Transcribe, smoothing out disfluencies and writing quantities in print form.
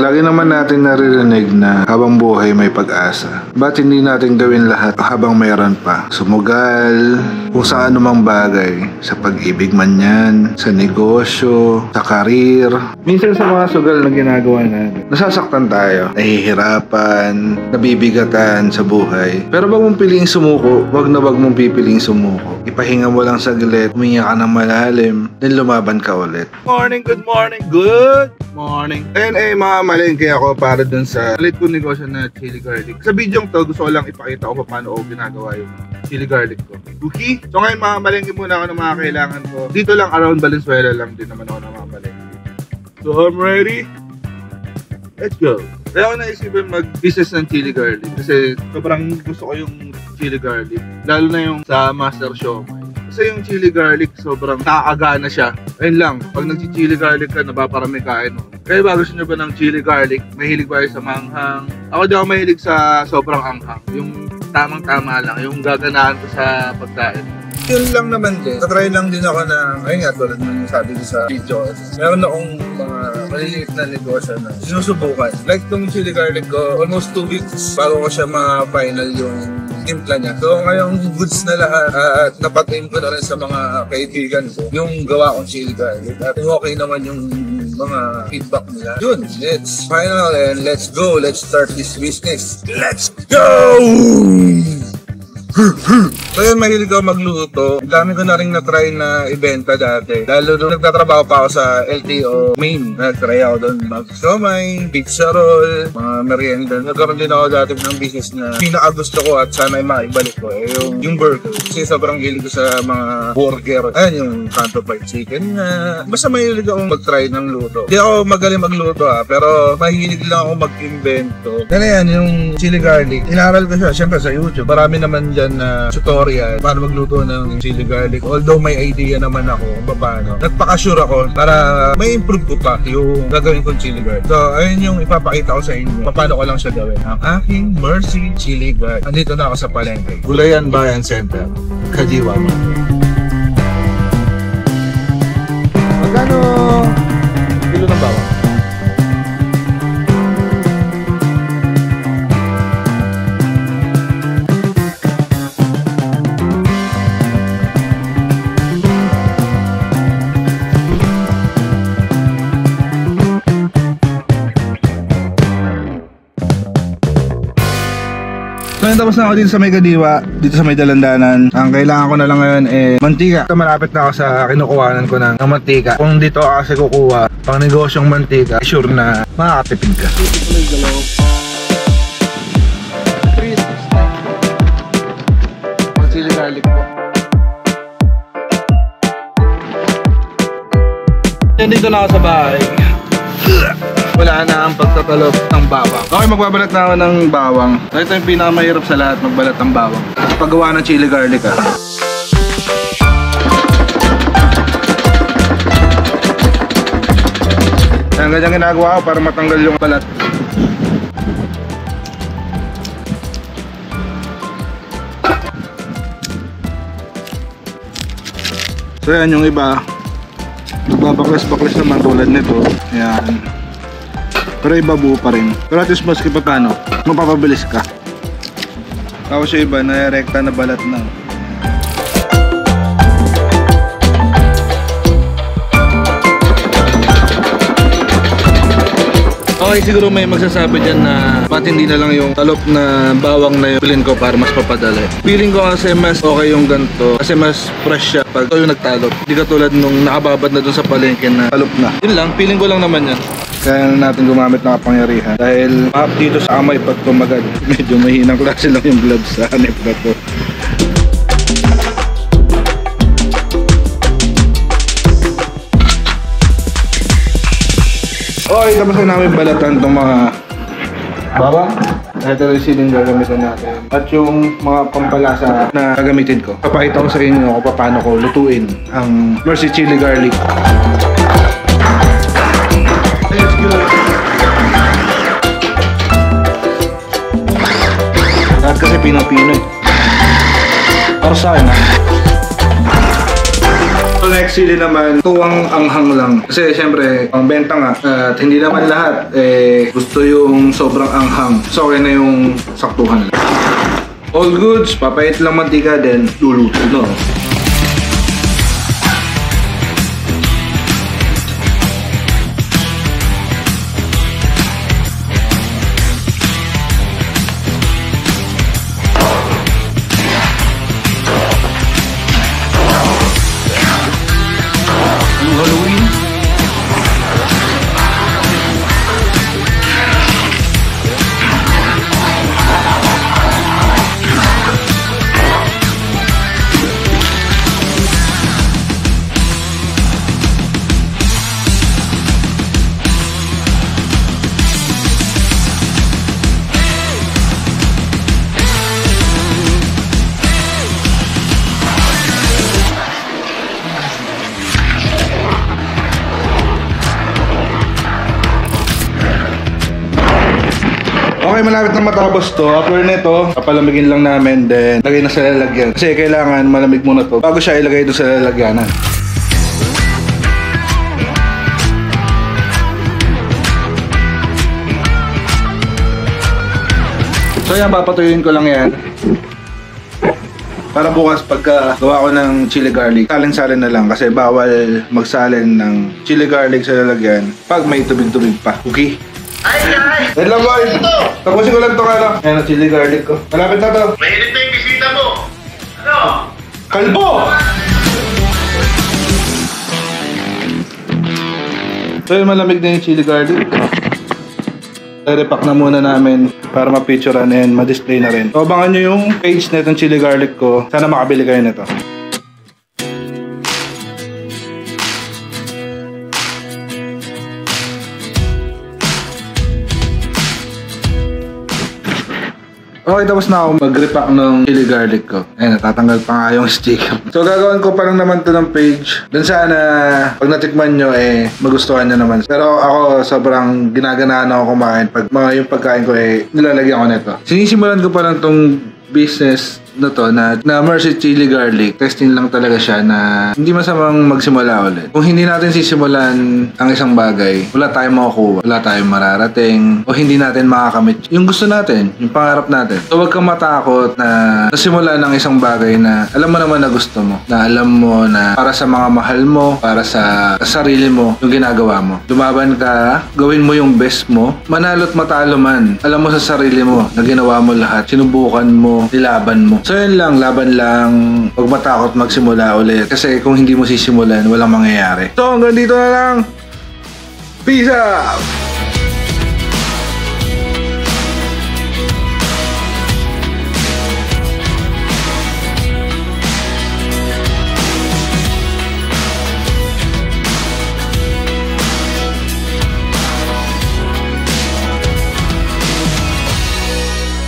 Lagi naman natin naririnig na habang buhay may pag-asa. Ba't hindi natin gawin lahat habang mayroon pa? Sumugal, kung sa anumang bagay. Sa pag-ibig man yan, sa negosyo, sa karir. Minsan sa mga sugal na ginagawa natin, nasasaktan tayo, nahihirapan, nabibigatan sa buhay. Pero wag mong piliing sumuko, wag mong pipiling sumuko. Ipahinga mo lang saglit, huminga ka ng malalim, then lumaban ka ulit. Good morning. Ayun mga malengke ako para dun sa ulit ko negosyo na chili garlic. Sa video to, gusto ko lang ipakita ko paano ako ginagawa yung chili garlic ko. Okay? So ngayon mga malengke muna ako ng mga kailangan ko. Dito lang around Valenzuela lang din naman ako ng mga malengke. So I'm ready. Let's go. Kaya ako naisipin mag-business ng chili garlic kasi sobrang gusto ko yung chili garlic. Lalo na yung sa Master Siomai. Kasi yung chili garlic, sobrang nakakagana siya. Ayun lang, pag nag-chili garlic ka, napaparami kain mo. Kaya ba gusto nyo ba ng chili garlic? Mahilig ba kayo sa manghang? Ako di ako mahilig sa sobrang anghang. Yung tamang-tama lang, yung gaganaan ko sa pagkain. Yun lang naman din. Tatry lang din ako na, ayun nga, tulad ng sabi ko sa video. Meron akong mga maliliit na negosyo na sinusubukan. Like itong chili garlic ko, almost 2 weeks bago ko siya ma-final yung timpla niya. So ngayong goods na lahat at napatim ko na rin sa mga kaibigan ko yung gawa kong chili garlic. At okay naman yung mga feedback nila. Yun, let's final and let's go. Let's start this business. Let's go! So yun, mahilig ako magluto. Dami ko na rin na-try na ibenta dati. Lalo nung nagtatrabaho pa ako sa LTO main. Nag-try ako doon mag-siomai, pizza roll, mga merienda. Nagkaroon din ako dati ng business na pinaka-gusto ko at sana ay maibalik ko. Yung burger. Kasi sobrang hilig ko sa mga burger. Ayun, yung Canto Fried Chicken na. Basta mahilig akong mag-try ng luto. Hindi ako magaling magluto pero mahilig lang ako mag-invento. Kaya yan, yung chili garlic. Inaral ko siya, syempre sa YouTube. Marami naman dyan na tutorial paano magluto ng chili garlic. Although may idea naman ako kung paano. Nagpaka-sure ako para may improve ko pa yung gagawin kong chili garlic. So, ayun yung ipapakita ko sa inyo. Paano ko lang siya gawin. Ang aking Mercy Chili Garlic. Andito na ako sa palengke. Gulayan Bayan Center. Kadiwa. Magkano kilo ng bawang? So yun, tapos na ako dito sa may Kadiwa, dito sa may Dalandanan. Ang kailangan ko na lang ngayon mantika. So, malapit na ako sa kinukuhanan ko ng mantika. Kung dito ako kasi kukuha pang negosyong mantika, sure na makakatipid ka. Pang chili garlic po. Dito na ako sa bahay. Wala na ang pagtatalop ng bawang. Okay, magbabalat na ako ng bawang. Ito yung pinakamahirap sa lahat, magbalat ng bawang. Paggawa ng chili garlic Yan, ganyan ginagawa ko para matanggal yung balat. So yan, yung iba nagbabaklas-baklas naman tulad nito. Yan. Pero iba buo pa rin. Pero at least maski pa paano, mapapabilis ka. Tapos yung iba, nare-rekta na balat na. Okay, siguro may magsasabi dyan na ba't hindi na lang yung talop na bawang na yung pilin ko para mas papadali. Feeling ko kasi mas okay yung ganito kasi mas fresh siya pag ito yung nagtalop. Hindi katulad nung nakababad na dun sa palengke na talop na. Yun lang, feeling ko lang naman yan. Kaya natin gumamit ng kapangyarihan dahil dito sa kamay pag tumagad. Medyo mahinang klase lang yung gloves sa hanip na to. Okay, tapos na namin balatan itong mga bawang. Ito yung siling gagamitin natin. At yung mga pampalasa na gagamitin ko. Papakita ko sa inyo kung paano ko lutuin ang Mercy Chili Garlic. Let's go! Lahat kasi Pino-Pino eh. Para sa akin ha. So next sili naman, tuwang anghang lang. Kasi syempre, ang benta nga, at hindi naman lahat gusto yung sobrang anghang. So okay na yung saktuhan lang. All goods, papait lang mantika, then luluto, no? Halloween. Okay, malapit na matapos to. After nito, papalamigin lang namin, then lagay na sa lalagyan. Kasi kailangan malamig muna to bago siya ilagay doon sa lalagyanan. So yan, papatuyuin ko lang yan. Para bukas pagka gawa ko ng chili garlic, salin-salin na lang kasi bawal magsalin ng chili garlic sa lalagyan pag may tubig-tubig pa. Okay? Ay, guys! Wait lang, boy! Tapusin ko lang itong ano. Ayan ang chili garlic ko. Malapit na to. Mainit na yung bisita mo! Ano? Kalbo! So yun, malamig na yung chili garlic. I-repack na muna namin para ma-picturean and ma-display na rin. So abangan nyo yung page na itong chili garlic ko. Sana makabili kayo nito. Okay, tapos na ako mag-repack ng chili garlic ko. Ayun, natatanggal pa nga yung sticker. So, gagawin ko pa lang naman to ng page. Dun sana, pag natikman nyo, magustuhan nyo naman. Pero ako, sobrang ginaganaan ako kumain. Pag yung pagkain ko, nilalagyan ko nito. Sinisimulan ko pa lang tong business na to na Mercy Chili Garlic. Testing lang talaga siya na hindi masamang magsimula ulit. Kung hindi natin sisimulan ang isang bagay, wala tayong makukuha, wala tayong mararating, o hindi natin makakamit yung gusto natin, yung pangarap natin. So huwag kang matakot na nasimula ng isang bagay na alam mo naman na gusto mo, na alam mo na para sa mga mahal mo, para sa sarili mo, yung ginagawa mo. Lumaban ka, gawin mo yung best mo, manalo't matalo man, alam mo sa sarili mo na ginawa mo lahat, sinubukan mo, nilaban mo. So yun lang, laban lang, huwag matakot magsimula ulit. Kasi kung hindi mo sisimulan, walang mangyayari. So hanggang dito na lang. Peace out!